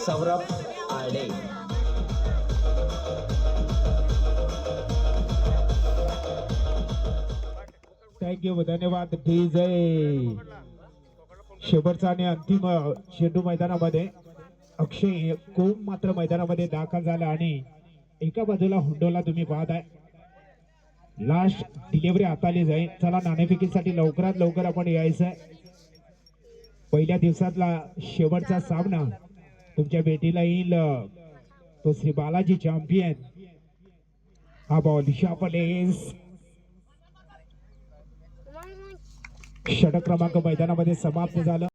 सौरभ आडे। Thank you, धन्यवाद DJ. शेवटचा आणि अंतिम चेंडू मैदानामध्ये अक्षय कोम मात्र मैदानामध्ये दाखल झाला आणि एका बाजूला हुंडोला तुम्ही पाहताय लास्ट डिलिव्हरी हाताली जाईल। चला नाणेफेकीसाठी लवकरात लवकर आपण यायचंय। पहिल्या दिवसातला शेवटचा सामना तुमच्या भेटीला येईल तो श्री बालाजी चॅम्पियन। हा बॉल शापलेस षटक क्रमांक मैदानामध्ये समाप्त झाला।